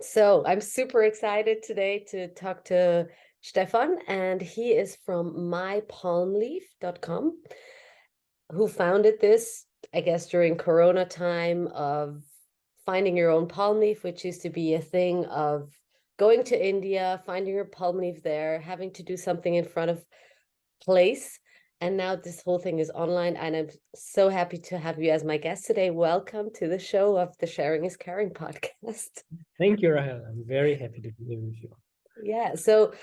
So I'm super excited today to talk to Stefan, and he is from mypalmleaf.com, who founded this, I guess, during Corona time of finding your own palm leaf, which used to be a thing of going to India, finding your palm leaf there, having to do something in front of place. And now this whole thing is online, and I'm so happy to have you as my guest today. Welcome to the show of the Sharing is Caring podcast. Thank you, Rahel. I'm very happy to be here with you. Yeah. So,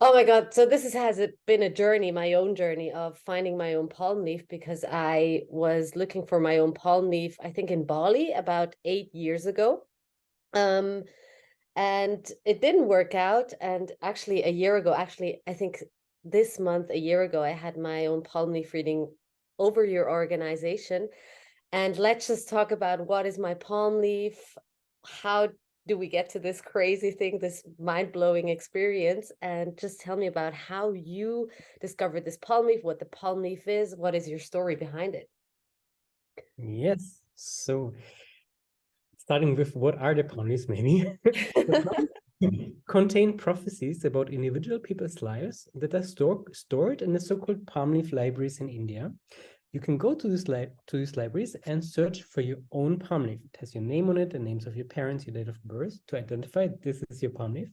oh my God. So this has been a journey, my own journey of finding my own palm leaf, because I was looking for my own palm leaf, I think in Bali about 8 years ago. And it didn't work out. And actually a year ago, I think this month, a year ago, I had my own Palmleaf reading over your organization. And let's just talk about what is my palm leaf, how do we get to this crazy thing, this mind-blowing experience, and just tell me about how you discovered this palm leaf, what the palm leaf is, what is your story behind it? Yes. So starting with what are the palm leaves, maybe? Contain prophecies about individual people's lives that are stored in the so-called palm leaf libraries in India. You can go to these libraries and search for your own palm leaf. It has your name on it, the names of your parents, your date of birth to identify this is your palm leaf.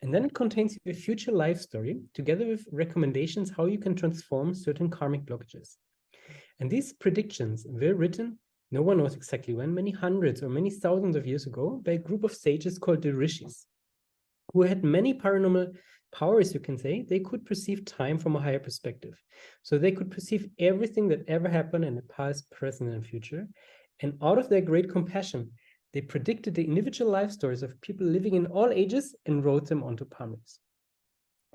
And then it contains your future life story together with recommendations how you can transform certain karmic blockages. And these predictions were written, no one knows exactly when, many hundreds or many thousands of years ago, by a group of sages called the Rishis, who had many paranormal powers, you can say. They could perceive time from a higher perspective. So they could perceive everything that ever happened in the past, present, and future. And out of their great compassion, they predicted the individual life stories of people living in all ages and wrote them onto palm leaves.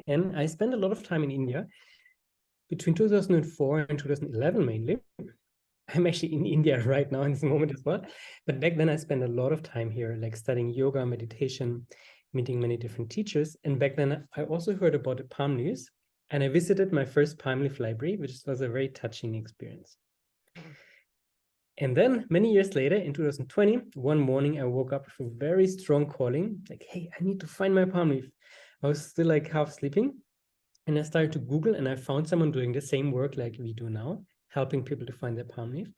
And I spent a lot of time in India between 2004 and 2011 mainly. I'm actually in India right now in this moment as well. But back then I spent a lot of time here, like studying yoga, meditation, meeting many different teachers. And back then I also heard about the palm leaves, and I visited my first palm leaf library, which was a very touching experience. And then many years later, in 2020, one morning I woke up with a very strong calling, like, hey, I need to find my palm leaf. I was still like half sleeping. And I started to Google, and I found someone doing the same work like we do now, helping people to find their palm leaf.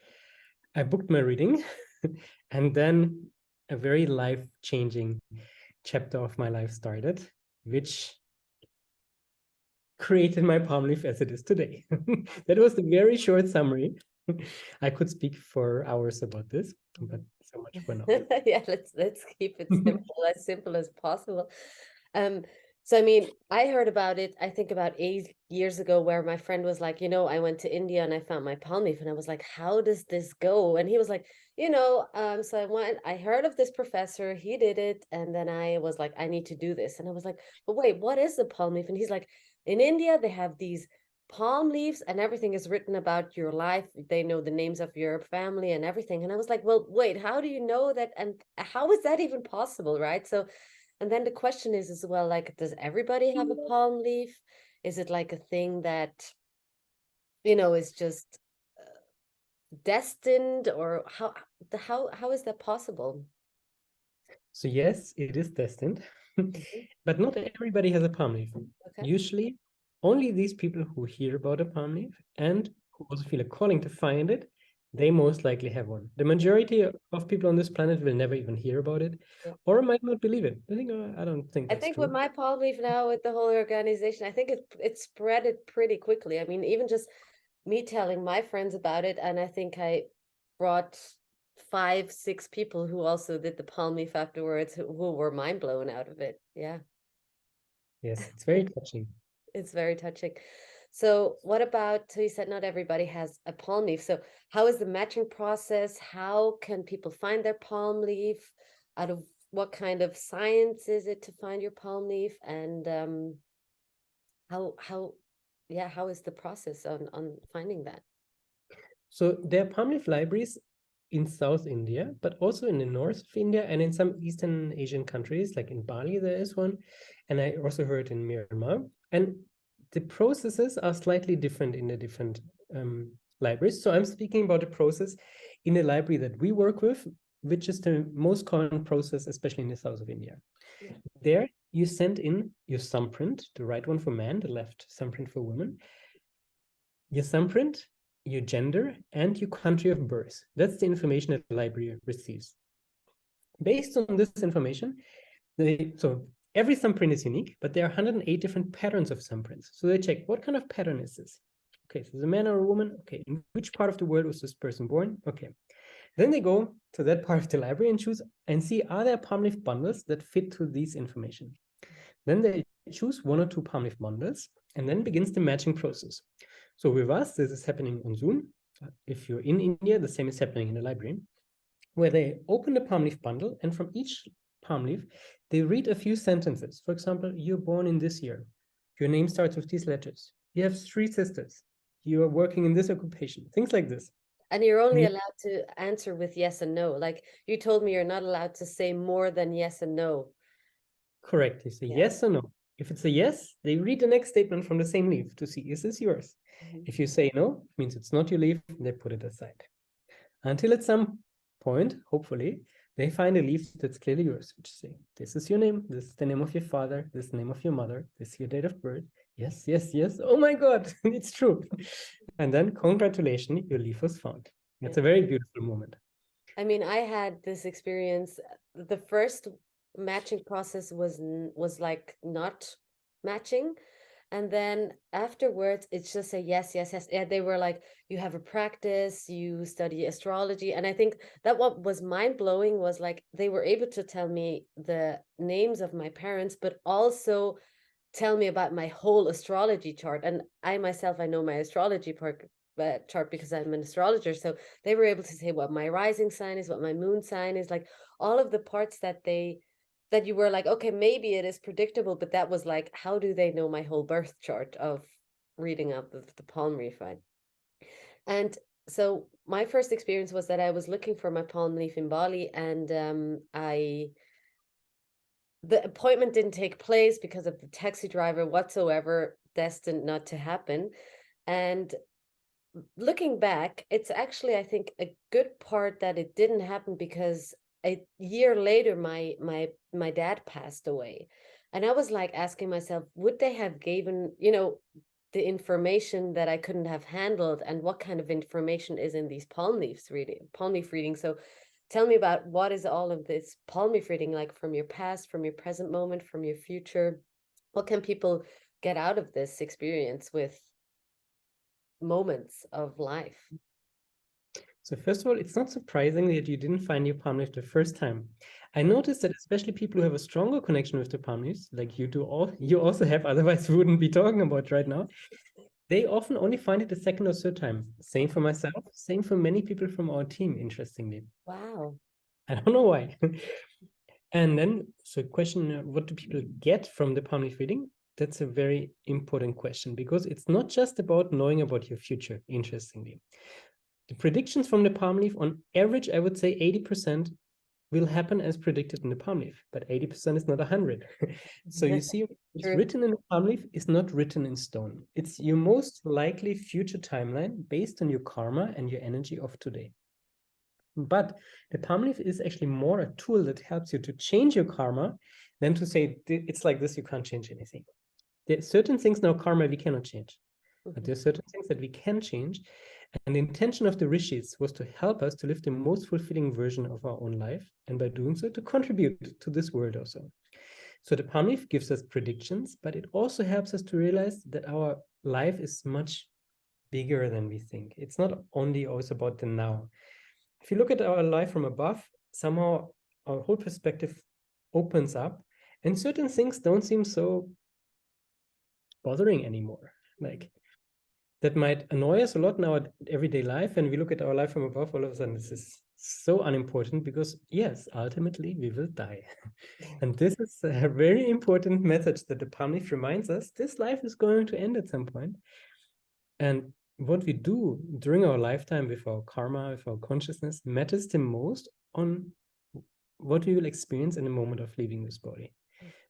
I booked my reading, and then a very life-changing chapter of my life started, which created my palm leaf as it is today. That was the very short summary. I could speak for hours about this, but so much for now. Yeah, let's keep it simple as possible. So I mean, I heard about it, I think about 8 years ago, where my friend was like, I went to India and I found my palm leaf, and I was like, how does this go? And he was like, so I heard of this professor, he did it, and then I was like, I need to do this. And I was like, but wait, what is the palm leaf? And he's like, in India, they have these palm leaves and everything is written about your life. They know the names of your family and everything. And I was like, well, wait, how do you know that? And how is that even possible, right? So, and then the question is as well, like, does everybody have a palm leaf? Is it like a thing that, is just destined, or how is that possible? So yes, it is destined, but not everybody has a palm leaf. Okay. Usually, only these people who hear about a palm leaf and who also feel a calling to find it, they most likely have one. The majority of people on this planet will never even hear about it, or might not believe it. I think I don't think that's true. With my palm leaf now, with the whole organization, I think it spread it pretty quickly. I mean, even just me telling my friends about it, and I think I brought 5, 6 people who also did the palm leaf afterwards, who were mind blown out of it. Yeah. Yes, it's very touching. It's very touching. So what about, so you said not everybody has a palm leaf. So how is the matching process? How can people find their palm leaf? Out of what kind of science is it to find your palm leaf? And how is the process on finding that? So there are palm leaf libraries in South India, but also in the north of India and in some Eastern Asian countries, like in Bali, there is one. And I also heard in Myanmar. And the processes are slightly different in the different libraries. So I'm speaking about the process in the library that we work with. which is the most common process, especially in the south of India. Yeah. There, you send in your thumbprint, the right one for men, the left thumbprint for women, your thumbprint, your gender, and your country of birth. That's the information that the library receives. Based on this information, so every thumbprint is unique, but there are 108 different patterns of thumbprints. So they check, what kind of pattern is this? Okay, so is it a man or a woman? Okay, in which part of the world was this person born? Okay. Then they go to that part of the library and choose and see, are there Palmleaf bundles that fit to these information? Then they choose 1 or 2 Palmleaf bundles, and then begins the matching process. So with us, this is happening on Zoom. If you're in India, the same is happening in the library, where they open the Palmleaf bundle, and from each Palmleaf, they read a few sentences. For example, you're born in this year. Your name starts with these letters. You have 3 sisters. You are working in this occupation. Things like this. And you're only allowed to answer with yes and no. Like you told me, you're not allowed to say more than yes and no. Correct. They say yes or no. If it's a yes, they read the next statement from the same leaf to see, is this yours? If you say no, it means it's not your leaf, they put it aside. Until at some point, hopefully, they find a leaf that's clearly yours, which say, this is your name, this is the name of your father, this is the name of your mother, this is your date of birth. Yes, yes, yes. Oh my God, it's true. And then congratulations, your leaf was found. It's a very beautiful moment. I mean, I had this experience. The first matching process was like not matching. And then afterwards, it's just a yes, yes, yes. Yeah, they were like, you have a practice, you study astrology. And I think that what was mind-blowing was like they were able to tell me the names of my parents, but also tell me about my whole astrology chart. And I myself, I know my astrology chart because I'm an astrologer. So they were able to say what my rising sign is, what my moon sign is, like all of the parts that you were like, okay, maybe it is predictable, but that was like, how do they know my whole birth chart of reading up the Palmleaf, right? And so my first experience was that I was looking for my Palmleaf in Bali, and the appointment didn't take place because of the taxi driver whatsoever, destined not to happen. And looking back, it's actually, I think, a good part that it didn't happen, because a year later my dad passed away, and I was like asking myself, would they have given the information that I couldn't have handled, and what kind of information is in these Palmleaf reading. So tell me about what is all of this Palmleaf reading like, from your past, from your present moment, from your future. What can people get out of this experience with moments of life? So first of all, it's not surprising that you didn't find your Palmleaf the first time. I noticed that especially people who have a stronger connection with the Palmleafs, like you do, you also have, otherwise we wouldn't be talking about right now, they often only find it the second or third time. Same for myself, same for many people from our team, interestingly. Wow. I don't know why. And then, so question, what do people get from the Palmleaf reading? That's a very important question, because it's not just about knowing about your future, interestingly. The predictions from the Palmleaf, on average, I would say 80% will happen as predicted in the Palmleaf, but 80% is not 100. So you see, what's written in the Palmleaf is not written in stone. It's your most likely future timeline based on your karma and your energy of today. But the Palmleaf is actually more a tool that helps you to change your karma than to say, it's like this, you can't change anything. There are certain things in our karma we cannot change, but there are certain things that we can change. And the intention of the Rishis was to help us to live the most fulfilling version of our own life, and by doing so, to contribute to this world also. So the Palmleaf gives us predictions, but it also helps us to realize that our life is much bigger than we think. It's not only always about the now. If you look at our life from above, somehow our whole perspective opens up, and certain things don't seem so bothering anymore. Like, that might annoy us a lot in our everyday life, and we look at our life from above, all of a sudden this is so unimportant, because yes, ultimately we will die. And this is a very important message that the Palmleaf reminds us, this life is going to end at some point. And what we do during our lifetime with our karma, with our consciousness, matters the most on what we will experience in the moment of leaving this body.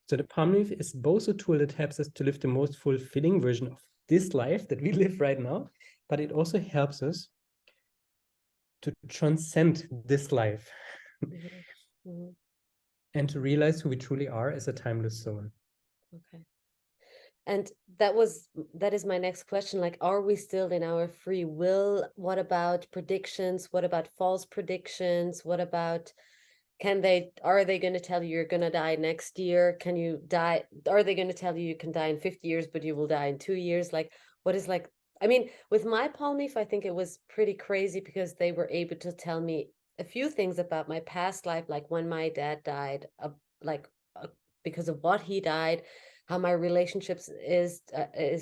So the Palmleaf is both a tool that helps us to live the most fulfilling version of this life that we live right now, but it also helps us to transcend this life. And to realize who we truly are as a timeless soul. Okay. And that is my next question. Like, are we still in our free will? What about predictions? What about false predictions? What about, are they going to tell you you're going to die next year? Can you die? Are they going to tell you can die in 50 years, but you will die in 2 years? Like, what is like, I mean, with Mypalmleaf, I think it was pretty crazy because they were able to tell me a few things about my past life, like when my dad died, like because of what he died, how my relationships is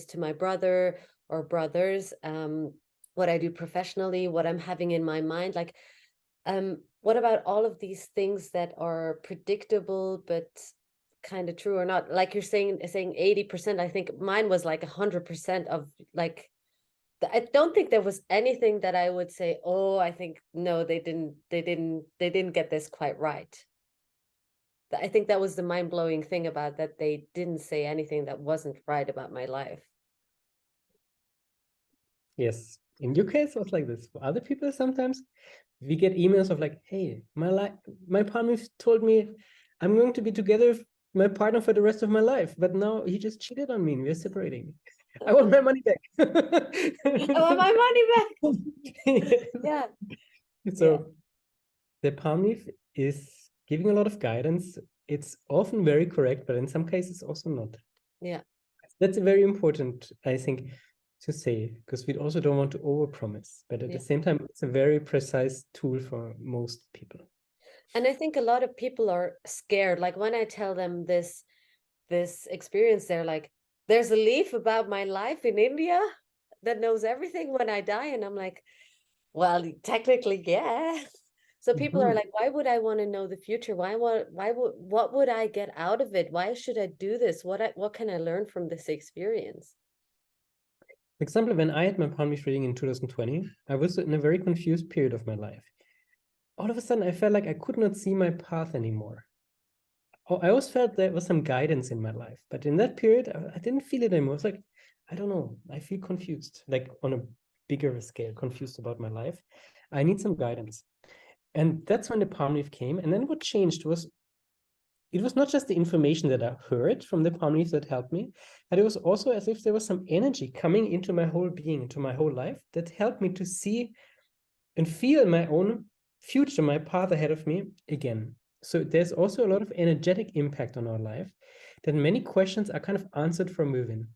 to my brother or brothers, what I do professionally, what I'm having in my mind, like, what about all of these things that are predictable but kind of true or not? Like you're saying 80%. I think mine was like 100% of like. I don't think there was anything that I would say, oh, I think no, they didn't get this quite right. I think that was the mind-blowing thing about that they didn't say anything that wasn't right about my life. Yes. In your case, it was like this. For other people, sometimes we get emails of like, hey, my partner told me I'm going to be together with my partner for the rest of my life, but now he just cheated on me and we're separating. I want my money back. I want my money back. Yeah. So the palm leaf is giving a lot of guidance. It's often very correct, but in some cases also not. Yeah. That's very important, I think, to say, because we also don't want to overpromise, but at the same time, it's a very precise tool for most people. And I think a lot of people are scared. Like when I tell them this experience, they're like, there's a leaf about my life in India that knows everything when I die. And I'm like, well, technically, yeah. So people are like, why would I want to know the future? What would I get out of it? Why should I do this? What can I learn from this experience? For example, when I had my Palmleaf reading in 2020, I was in a very confused period of my life. All of a sudden, I felt like I could not see my path anymore. I always felt there was some guidance in my life, but in that period, I didn't feel it anymore. I was like, I don't know, I feel confused, like on a bigger scale, confused about my life. I need some guidance. And that's when the palm leaf came. And then what changed was it was not just the information that I heard from the palm leaf that helped me, but it was also as if there was some energy coming into my whole being, into my whole life that helped me to see and feel my own future, my path ahead of me again. So there's also a lot of energetic impact on our life that many questions are kind of answered from within.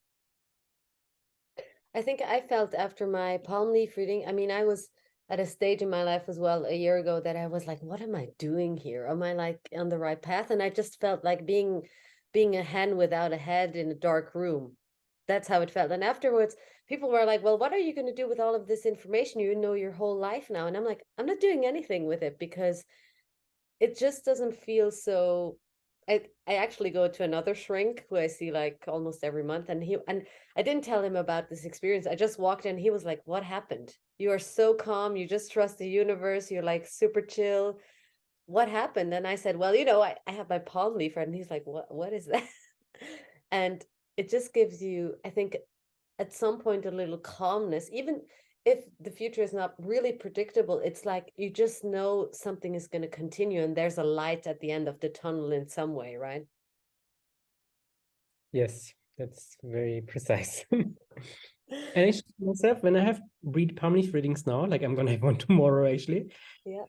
I think I felt after my palm leaf reading, I mean, I was at a stage in my life as well a year ago that I was like, what am I doing here? Am I like on the right path? And I just felt like being a hen without a head in a dark room. That's how it felt. And afterwards, people were like, well, what are you going to do with all of this information? You know your whole life now. And I'm like, I'm not doing anything with it because it just doesn't feel so. I actually go to another shrink who I see like almost every month, and I didn't tell him about this experience. I just walked in, he was like, what happened? You are so calm, you just trust the universe, you're like super chill. What happened? And I said, well, I have my palm leaf, and he's like, what is that? And it just gives you, I think, at some point a little calmness, even if the future is not really predictable. It's like you just know something is going to continue and there's a light at the end of the tunnel in some way, right? Yes, that's very precise. And actually, myself, when I have palm leaf readings now, like I'm gonna have one tomorrow, actually. Yeah.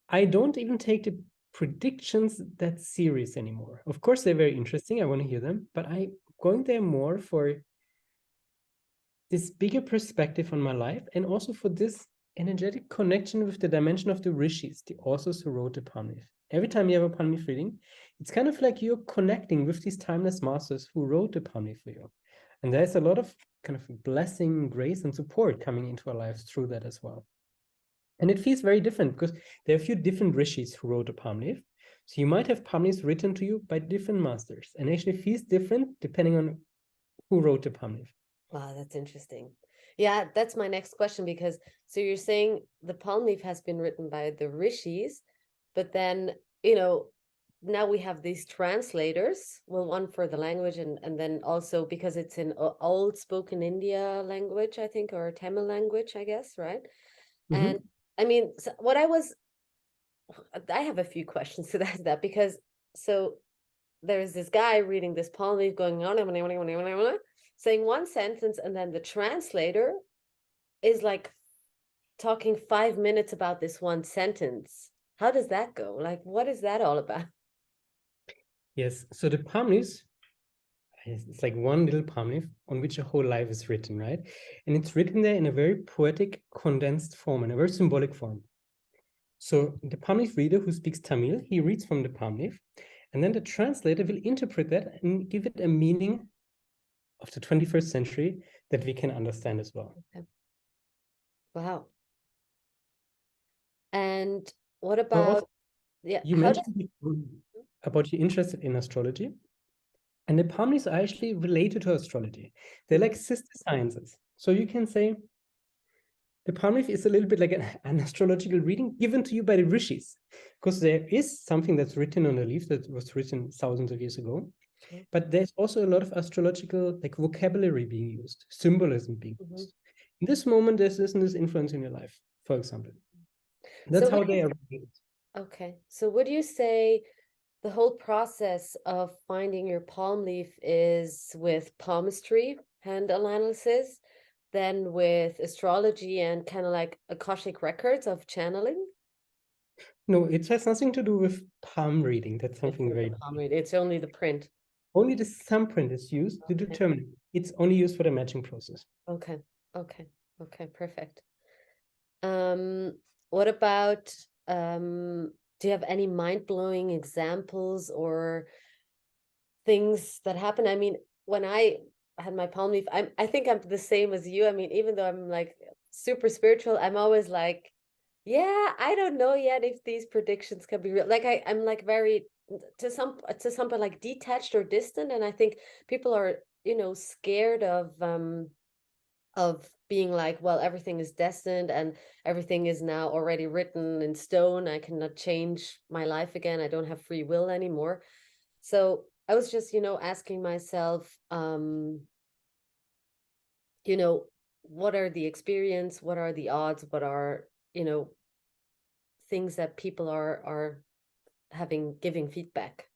I don't even take the predictions that serious anymore. Of course, they're very interesting. I want to hear them, but I'm going there more for this bigger perspective on my life and also for this energetic connection with the dimension of the Rishis, the authors who wrote the Palmleaf. Every time you have a Palmleaf reading, it's kind of like you're connecting with these timeless masters who wrote the Palmleaf for you. And there's a lot of kind of blessing, grace, and support coming into our lives through that as well. And it feels very different because there are a few different Rishis who wrote a Palmleaf. So you might have Palmleafs written to you by different masters, and actually feels different depending on who wrote the Palmleaf. Wow, that's interesting. Yeah, that's my next question, because so you're saying the palm leaf has been written by the Rishis, but then, now we have these translators, well, one for the language and then also because it's in old spoken India language, I think, or Tamil language, I guess, right? And I mean, so what I was I have a few questions to that because so there's this guy reading this palm leaf going on saying one sentence, and then the translator is like talking 5 minutes about this one sentence. How does that go? Like, what is that all about? Yes, so the palm leaves, it's like one little palm leaf on which a whole life is written, right? And it's written there in a very poetic, condensed form, in a very symbolic form. So the palm leaf reader who speaks Tamil, he reads from the palm leaf, and then the translator will interpret that and give it a meaning of the 21st century that we can understand as well. Okay. Wow. And what Now, about, also, yeah, you how does, mentioned before about you're interested in astrology, and the palm leaves are actually related to astrology. They're like sister sciences. So you can say the palm leaf is a little bit like an astrological reading given to you by the Rishis, because there is something that's written on the leaf that was written thousands of years ago. Okay. But there's also a lot of astrological like vocabulary being used, symbolism being used. In this moment, there's this influence in your life, for example. That's So how would they you, are related. okay. So would you say the whole process of finding your palm leaf is with palmistry, hand analysis, then with astrology and kind of like Akashic records of channeling? No, it has nothing to do with palm reading. That's It's something with the very palm read. It's only the print. only the thumbprint is used to Okay. determine it. It's only used for the matching process. Okay. Okay. Okay. Perfect. What about do you have any mind-blowing examples or things that happen? I mean, when I had my palm leaf, I think I'm the same as you. I mean, even though I'm like super spiritual, I'm always like, yeah, I don't know yet if these predictions can be real. Like I'm like very to some point like detached or distant. And I think people are, scared of being like, well, everything is destined and everything is now already written in stone. I cannot change my life again. I don't have free will anymore. So I was just, asking myself, you know, what are the experience? What are the odds? What are, things that people are having giving feedback?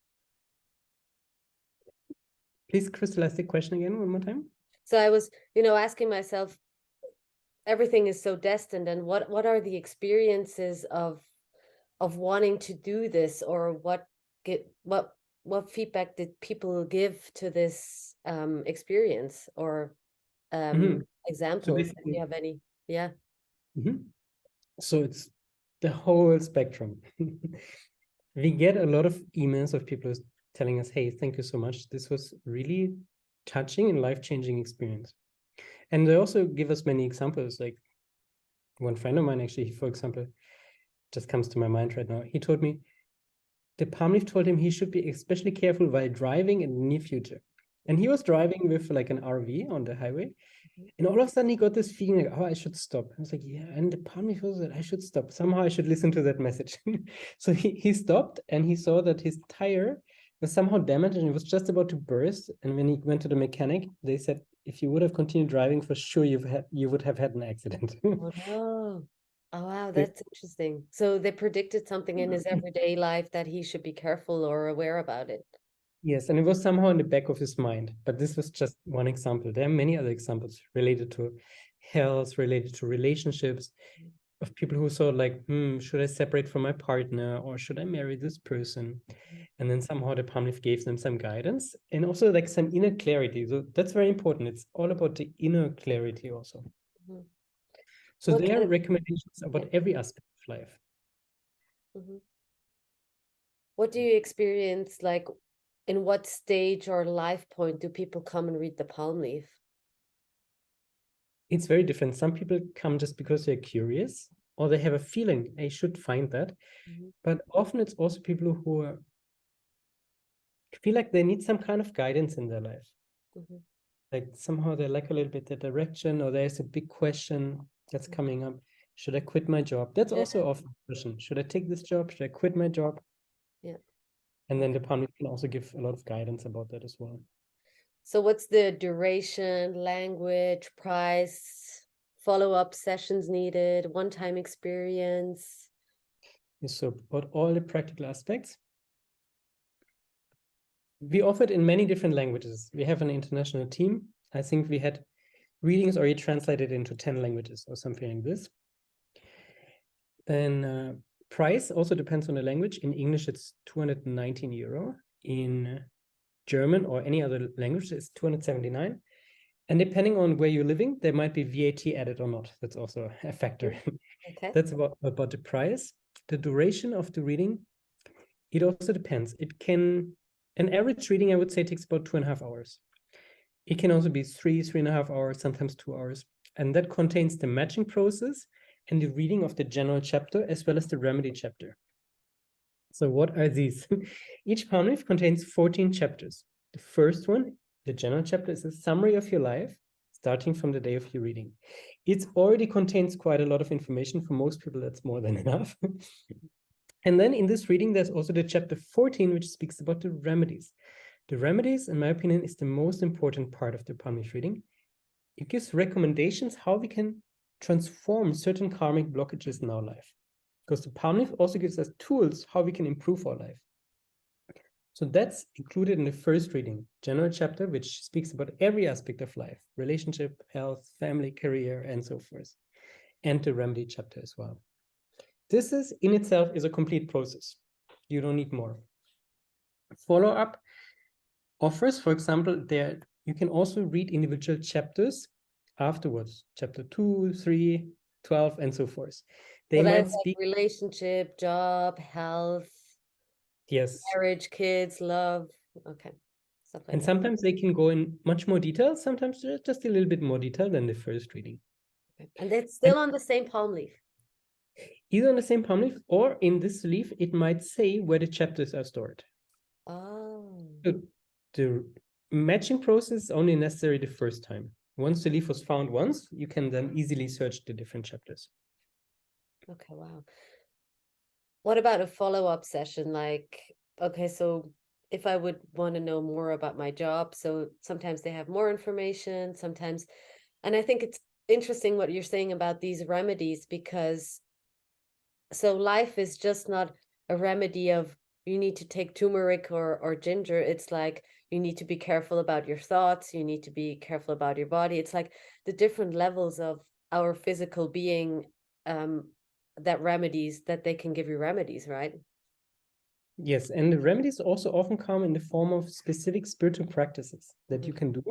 Please crystallize the question again one more time. So I was, asking myself, everything is so destined, and what are the experiences of wanting to do this, or what feedback did people give to this experience, or So examples, if you basically, have any? Yeah. mhm. So it's the whole spectrum. We get a lot of emails of people telling us, hey, thank you so much. This was really touching and life-changing experience. And they also give us many examples. Like one friend of mine, actually, for example, just comes to my mind right now. He told me the palm leaf told him he should be especially careful while driving in the near future. And he was driving with like an RV on the highway. And all of a sudden he got this feeling like, oh, I should stop. I was like, yeah. And the palm leaf was that I should stop. Somehow I should listen to that message. So he stopped and he saw that his tire was somehow damaged and it was just about to burst. And when he went to the mechanic, they said, if you would have continued driving, for sure you would have had an accident. Oh no. Oh wow, that's interesting. So they predicted something in his everyday life that he should be careful or aware about it. Yes, and it was somehow in the back of his mind. But this was just one example. There are many other examples related to health, related to relationships, of people who thought like, should I separate from my partner or should I marry this person? And then somehow the palm leaf gave them some guidance and also like some inner clarity. So that's very important. It's all about the inner clarity also. Mhm. So What there kind are of, recommendations yeah. about every aspect of life. Mhm. What do you experience, like, in what stage or life point do people come and read the palm leaf? It's very different. Some people come just because they're curious or they have a feeling I should find that. Mhm. But often it's also people who feel like they need some kind of guidance in their life. Mhm. Like somehow they lack a little bit the direction, or there's a big question that's coming up. Should I quit my job? That's Yeah, also often a question. Should I take this job? Should I quit my job? yeah. And then Okay. the palm leaf can also give a lot of guidance about that as well. So what's the duration, language, price, follow-up sessions needed, one-time experience? So about all the practical aspects. We offer it in many different languages. We have an international team. I think we had readings already translated into 10 languages or something like this. Then price also depends on the language. In English, it's 219 euro. In German or any other language, it's 279. And depending on where you're living, there might be VAT added or not. That's also a factor. Okay. That's about the price. The duration of the reading, it also depends. An average reading, I would say, takes about 2.5 hours. It can also be 3.5 hours, sometimes 2 hours. And that contains the matching process and the reading of the general chapter, as well as the remedy chapter. So what are these? Each palm leaf contains 14 chapters. The first one, the general chapter, is a summary of your life, starting from the day of your reading. It already contains quite a lot of information. For most people, that's more than enough. And then in this reading, there's also the chapter 14, which speaks about the remedies. The remedies, in my opinion, is the most important part of the Palmleaf reading. It gives recommendations how we can transform certain karmic blockages in our life. Because the Palmleaf also gives us tools how we can improve our life. So that's included in the first reading, general chapter, which speaks about every aspect of life, relationship, health, family, career, and so forth. And the remedy chapter as well. This is in itself is a complete process. You don't need more. Follow-up offers, for example, there you can also read individual chapters afterwards, chapter 2, 3, 12, and so forth. They So that might is speak, like relationship, job, health, yes, marriage, kids, love. Okay. Stuff like and that. sometimes they can go in much more detail, sometimes just a little bit more detail than the first reading. Okay. And it's And still on the same palm leaf. either on the same palm leaf or in this leaf, it might say where the chapters are stored. Oh. So the matching process is only necessary the first time. Once the leaf was found once, you can then easily search the different chapters. Okay, wow. What about a follow-up session? Like, okay, so if I would want to know more about my job, so sometimes they have more information, sometimes, and I think it's interesting what you're saying about these remedies, because so life is just not a remedy of you need to take turmeric or ginger. It's like you need to be careful about your thoughts, you need to be careful about your body. It's like the different levels of our physical being, that remedies, that they can give you remedies, right? Yes, and the remedies also often come in the form of specific spiritual practices that you can do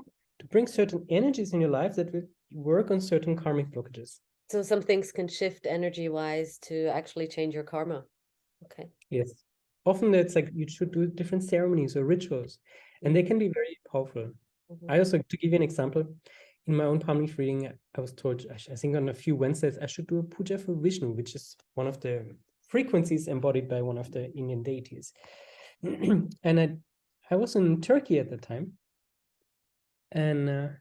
to bring certain energies in your life that will work on certain karmic blockages. So some things can shift energy wise to actually change your karma. Okay. Yes. Often it's like you should do different ceremonies or rituals, and they can be very powerful. Mhm. I also, to give you an example, in my own palm leaf reading, I was told, I think on a few Wednesdays, I should do a puja for Vishnu, which is one of the frequencies embodied by one of the Indian deities. And I was in Turkey at the time, and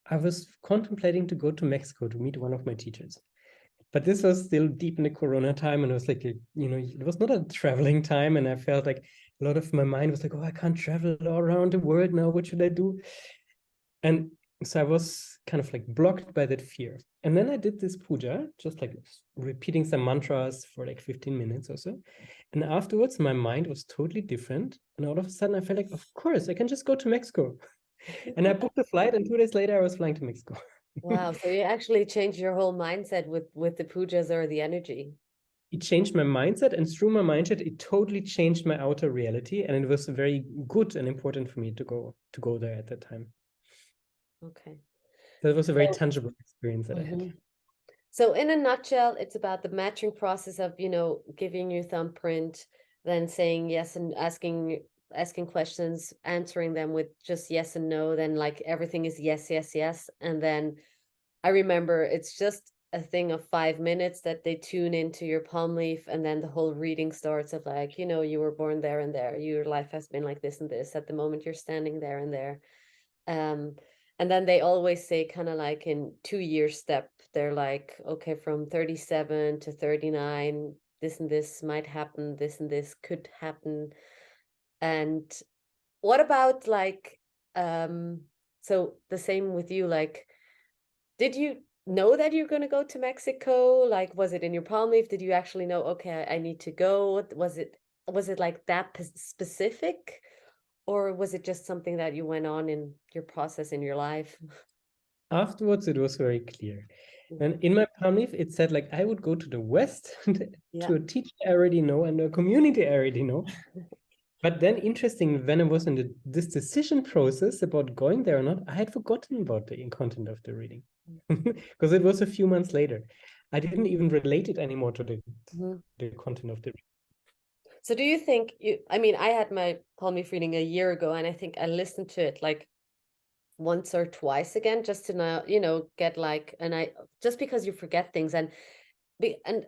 I was contemplating to go to Mexico to meet one of my teachers. But this was still deep in the Corona time, and it was like, it was not a traveling time, and I felt like a lot of my mind was like, oh, I can't travel all around the world now. What should I do? And so I was kind of like blocked by that fear. And then I did this puja, just like repeating some mantras for like 15 minutes or so. And afterwards, my mind was totally different. And all of a sudden, I felt like, of course, I can just go to Mexico. And I booked a flight, and 2 days later, I was flying to Mexico. Wow. So you actually changed your whole mindset with the pujas or the energy. It changed my mindset, and through my mindset, it totally changed my outer reality. And it was very good and important for me to go there at that time. Okay. That was a very So, tangible experience that I had. mhm. So in a nutshell, it's about the matching process of, giving you thumbprint, then saying yes and asking questions, answering them with just yes and no, then like everything is yes, yes, yes. And then I remember it's just a thing of 5 minutes that they tune into your palm leaf, and then the whole reading starts of like, you were born there and there, your life has been like this and this, at the moment you're standing there and there. Um, and then they always say kind of like in 2 year step, they're like, okay, from 37 to 39, this and this might happen, this and this could happen. And what about like, so the same with you, like, did you know that you're going to go to Mexico? Like, was it in your palm leaf? Did you actually know, okay, I need to go? Was it like that specific? Or was it just something that you went on in your process in your life? Afterwards, it was very clear. And Mhm. in my palm leaf, it said like I would go to the West Yeah. to a teacher I already know and a community I already know. But then interesting, when I was in this decision process about going there or not, I had forgotten about the content of the reading because it was a few months later. I didn't even relate it anymore to Mhm. the content of the reading. So do you think I mean, I had my Palmleaf reading a year ago, and I think I listened to it like once or twice again, just to now, get like, and I, just because you forget things, and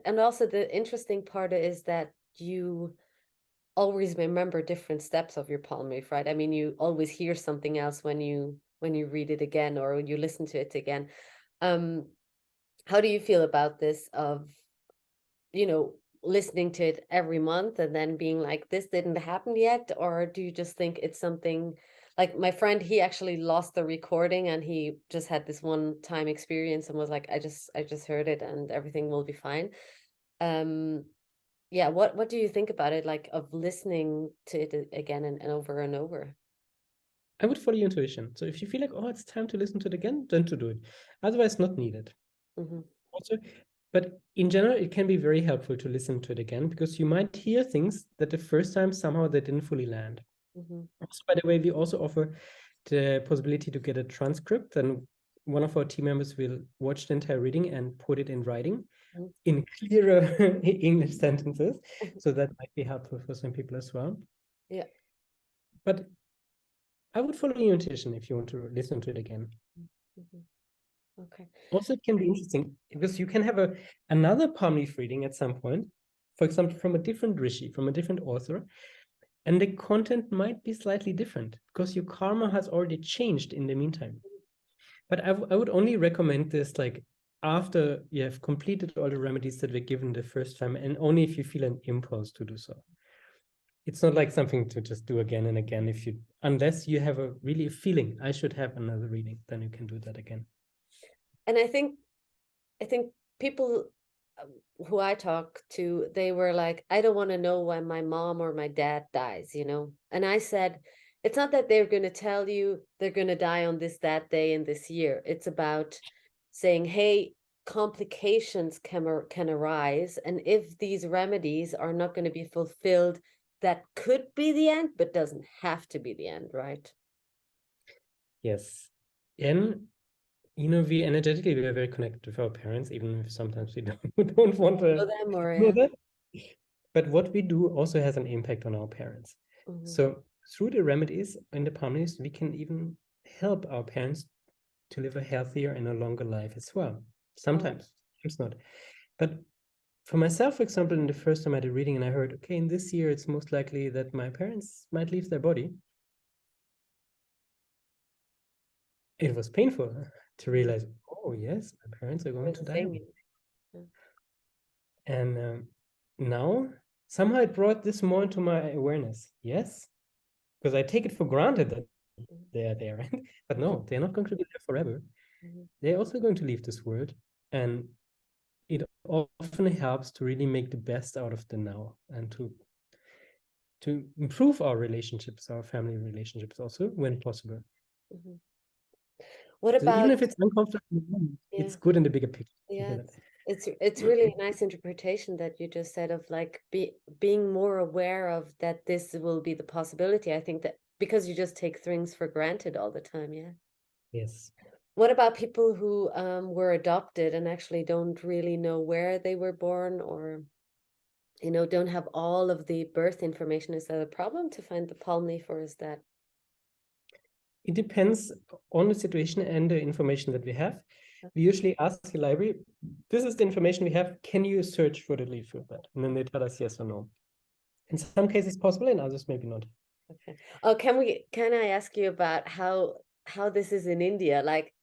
and also the interesting part is that you always remember different steps of your Palmleaf, right? I mean, you always hear something else when you read it again or you listen to it again. Um, how do you feel about this of, listening to it every month and then being like, this didn't happen yet? Or do you just think it's something like my friend, he actually lost the recording and he just had this one time experience and was like, I just heard it and everything will be fine. Um, yeah, what do you think about it, like of listening to it again and over and over? I would follow your intuition. So if you feel like, oh, it's time to listen to it again, then to do it. Otherwise, not needed. Hmm. Also, but in general, it can be very helpful to listen to it again because you might hear things that the first time somehow they didn't fully land. Hmm. Also, by the way, we also offer the possibility to get a transcript, and one of our team members will watch the entire reading and put it in writing in clearer English sentences. So that might be helpful for some people as well. Yeah. But I would follow your intuition if you want to listen to it again. Hmm. Okay. Also, it can be interesting because you can have another palm leaf reading at some point, for example, from a different Rishi, from a different author, and the content might be slightly different because your karma has already changed in the meantime. But I would only recommend this like after you have completed all the remedies that were given the first time, and only if you feel an impulse to do so. It's not like something to just do again and again. Unless you have a really a feeling I should have another reading, then you can do that again. And I think people who I talk to, they were like, I don't want to know when my mom or my dad dies, And I said, it's not that they're going to tell you they're going to die on this, that day, in this year. It's about saying, hey, complications can arise. And if these remedies are not going to be fulfilled, that could be the end, but doesn't have to be the end, right? Yes. And we energetically we are very connected with our parents, even if sometimes we don't want Know to them or know yeah. that. But what we do also has an impact on our parents. Mhm. So through the remedies and the palmies, we can even help our parents to live a healthier and a longer life as well. Oh. Sometimes not. But for myself, for example, in the first time I did reading and I heard, okay, in this year, it's most likely that my parents might leave their body. It was painful to realize, oh, yes, my parents are going There's to a die. thing. Yeah. And now somehow it brought this more into my awareness. Yes, because I take it for granted that they are there, right? But no, they're not going to be there forever. Mhm. They're also going to leave this world. And it often helps to really make the best out of the now and to improve our relationships, our family relationships also when possible. Mhm. What So even about, if it's uncomfortable, yeah, it's good in the bigger picture to yeah, hear that. it's really a nice interpretation that you just said of like being more aware of that this will be the possibility. I think that because you just take things for granted all the time, yeah. Yes. What about people who were adopted and actually don't really know where they were born or don't have all of the birth information? Is that a problem to find the palm leaf, or is that It depends on the situation and the information that we have. We usually ask the library, this is the information we have. Can you search for the leaf for that? And then they tell us yes or no. In some cases possible, in others maybe not. okay? Oh, can I ask you about how this is in India? Like,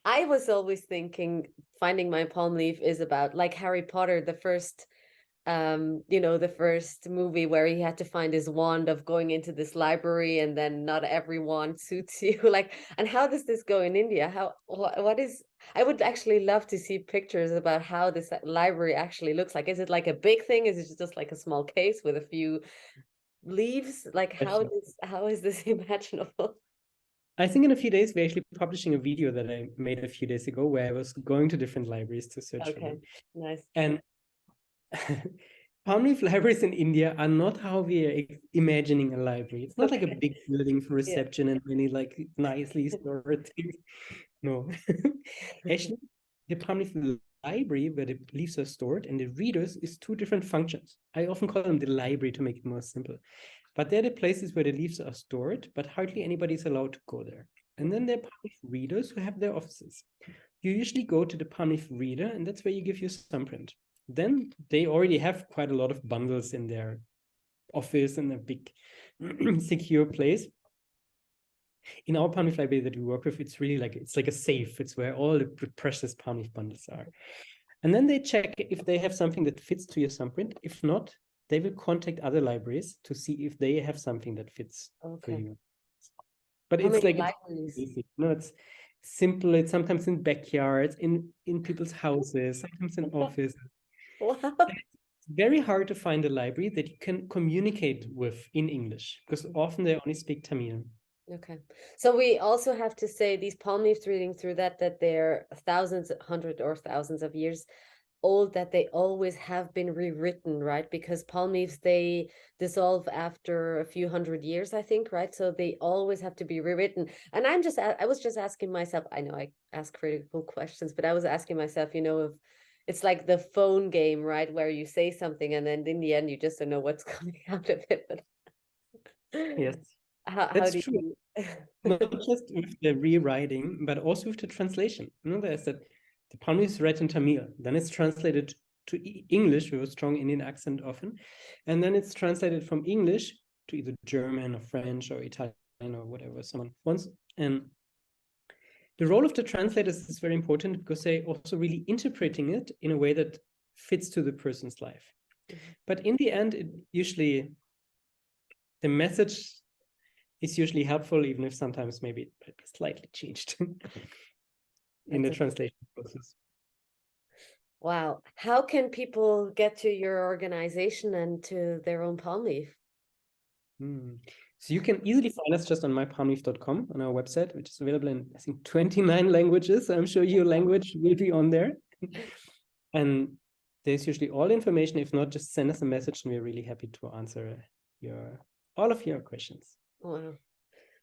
I was always thinking finding my palm leaf is about like Harry Potter, the first movie where he had to find his wand of going into this library and then not every wand suits you. Like, and how does this go in India? What is I would actually love to see pictures about how this library actually looks like. Is it like a big thing? Is it just like a small case with a few leaves? Like how is this imaginable? I think in a few days, we're actually publishing a video that I made a few days ago where I was going to different libraries to search for Okay, them. nice. And Palmleaf libraries in India are not how we are imagining a library. It's not like a Okay. big building for Yeah. reception and many like nicely stored things. No. Actually, the Palmleaf library where the leaves are stored and the readers is two different functions. I often call them the library to make it more simple. But they're the places where the leaves are stored, but hardly anybody is allowed to go there. And then there are Palmleaf readers who have their offices. You usually go to the Palmleaf reader, and that's where you give your thumbprint. Then they already have quite a lot of bundles in their office and a big secure place. In our Palmleaf library that we work with, it's really like a safe. It's where all the precious Palmleaf bundles are. And then they check if they have something that fits to your thumbprint. If not, they will contact other libraries to see if they have something that fits for Okay. you. But How it's many like it's libraries? basic. No, it's simple. It's sometimes in backyards, in people's houses, sometimes in offices. Wow. It's very hard to find a library that you can communicate with in English because often they only speak Tamil. Okay. So we also have to say these palm leaves reading through that they're thousands, hundred or thousands of years old, that they always have been rewritten, right? Because palm leaves, they dissolve after a few hundred years, I think, right? So they always have to be rewritten. And I was just asking myself, I know I ask critical questions, but I was asking myself, if it's like the phone game, right? Where you say something and then in the end you just don't know what's coming out of it. But Yes, how that's do true. you Not just with the rewriting, but also with the translation. There's that the Palmleaf is read in Tamil, then it's translated to English with a strong Indian accent often, and then it's translated from English to either German or French or Italian or whatever someone wants. And the role of the translators is very important because they also really interpreting it in a way that fits to the person's life. But in the end, the message is usually helpful, even if sometimes maybe it might be slightly changed in the translation process. Wow. How can people get to your organization and to their own palm leaf? So you can easily find us just on mypalmleaf.com on our website, which is available in, I think, 29 languages. I'm sure your language will be on there. And there's usually all information. If not, just send us a message and we're really happy to answer all of your questions. Wow.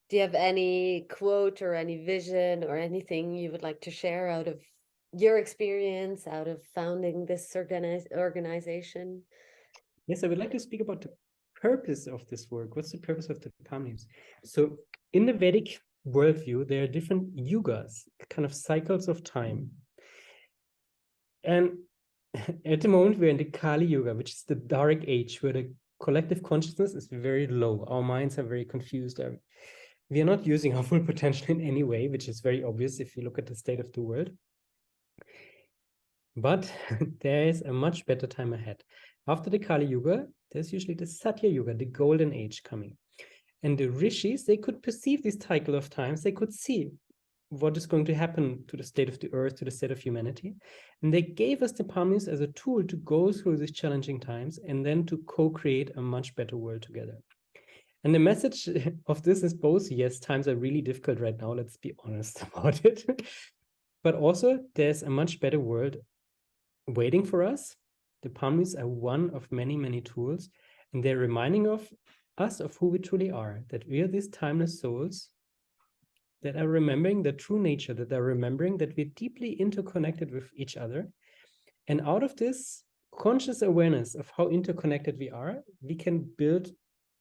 Do you have any quote or any vision or anything you would like to share out of your experience, out of founding this organization? Yes, I would like to speak about the purpose of this work. What's the purpose of the palm leaves? So in the Vedic worldview, there are different yugas, kind of cycles of time. And at the moment, we're in the Kali Yuga, which is the dark age, where the collective consciousness is very low. Our minds are very confused. We are not using our full potential in any way, which is very obvious if you look at the state of the world. But there is a much better time ahead. After the Kali Yuga, there's usually the Satya Yuga, the golden age coming. And the Rishis, they could perceive this cycle of times. They could see what is going to happen to the state of the earth, to the state of humanity. And they gave us the palm leaves as a tool to go through these challenging times and then to co-create a much better world together. And the message of this is both, yes, times are really difficult right now. Let's be honest about it. But also, there's a much better world waiting for us. The palm leaves are one of many, many tools, and they're reminding us of who we truly are, that we are these timeless souls that are remembering the true nature, that are remembering that we're deeply interconnected with each other. And out of this conscious awareness of how interconnected we are, we can build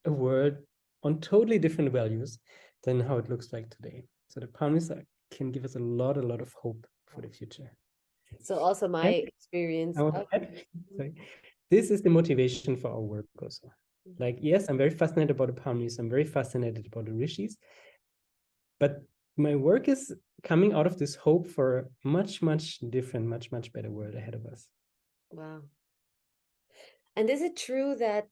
a world on totally different values than how it looks like today. So the palm leaves can give us a lot of hope for the future. So also my And experience. this is the motivation for our work also. Like, yes, I'm very fascinated about the palm leaves. I'm very fascinated about the Rishis. But my work is coming out of this hope for a much different, much better world ahead of us. Wow. And is it true that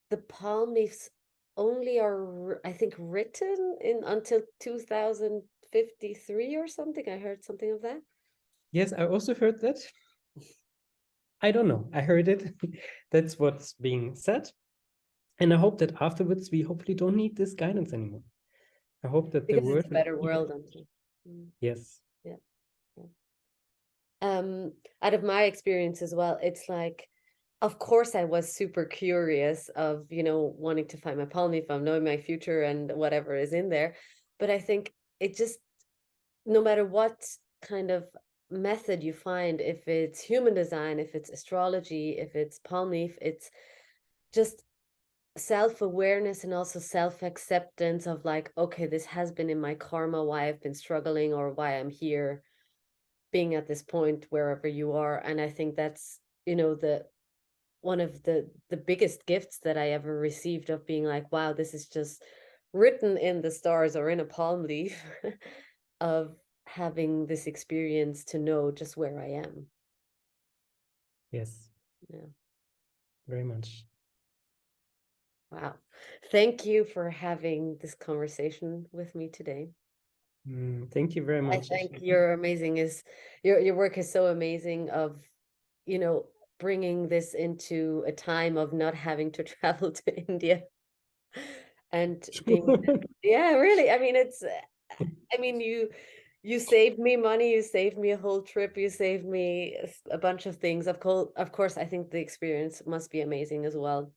the palm leaves only are, I think, written in until 2053 or something. I heard something of that. Yes, I also heard that. I don't know. I heard it. That's what's being said. And I hope that afterwards we hopefully don't need this guidance anymore. I hope that the Because it's world a will better be world until. yes. Yeah. Yeah. Out of my experience as well, it's like, of course, I was super curious of, wanting to find my Palmleaf, knowing my future and whatever is in there. But I think it just, no matter what kind of method you find, if it's human design, if it's astrology, if it's Palmleaf, it's just self-awareness and also self-acceptance of like, okay, this has been in my karma, why I've been struggling or why I'm here being at this point wherever you are. And I think that's, the one of the biggest gifts that I ever received, of being like, wow, this is just written in the stars or in a palm leaf, of having this experience to know just where I am. Yes. Yeah. Very much. Wow. Thank you for having this conversation with me today. Thank you very I much. think your your work is so amazing, of, bringing this into a time of not having to travel to India and being, yeah, really. I mean, you saved me money, you saved me a whole trip, you saved me a bunch of things. Of course, I think the experience must be amazing as well.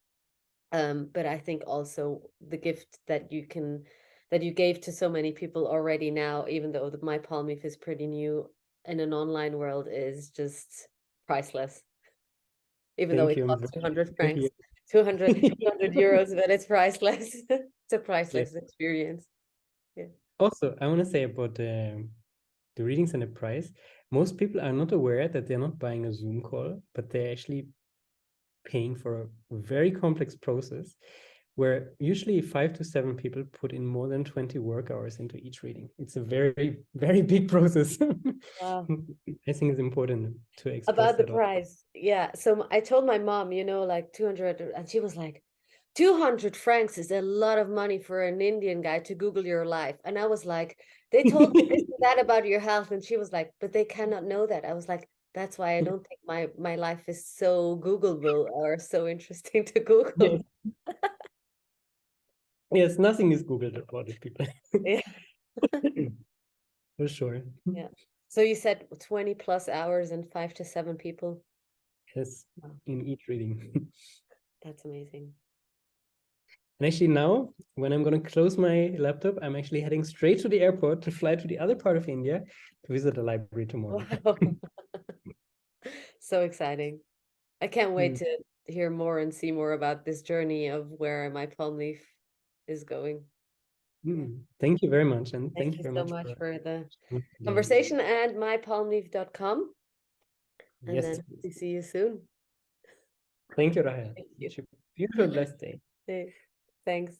But I think also the gift that you gave to so many people already now, even though my Mypalmleaf is pretty new in an online world, is just priceless. Even though Thank it you. I'm costs very 200 happy to francs, hear. 200 euros, but it's priceless. It's a Yes. priceless experience. Yeah. Also, I want to say about the readings and the price. Most people are not aware that they're not buying a Zoom call, but they're actually paying for a very complex process where usually 5 to 7 people put in more than 20 work hours into each reading. It's a very, very big process. Wow. I think it's important to express About the that also. price. Yeah. So I told my mom, like 200, and she was like, 200 francs is a lot of money for an Indian guy to Google your life. And I was like, they told me this and that about your health. And she was like, but they cannot know that. I was like, that's why I don't think my life is so Googleable or so interesting to Google. Yes. Yes, nothing is Googled about it, people. Yeah. For sure. Yeah. So you said 20 plus hours and 5 to 7 people. Yes, Wow, in each reading. that's amazing. And actually now, when I'm going to close my laptop, I'm actually heading straight to the airport to fly to the other part of India to visit the library tomorrow. Wow. So exciting. I can't wait Mm. to hear more and see more about this journey of where my palm leaf is going. Yeah. Thank you very much. And Thank thank you you very so much much for for the today. conversation, and mypalmleaf.com. And Yes, then please. we see you soon. Thank you, Rahel. Thank you. Wish you a beautiful, blessed day. Hey, thanks.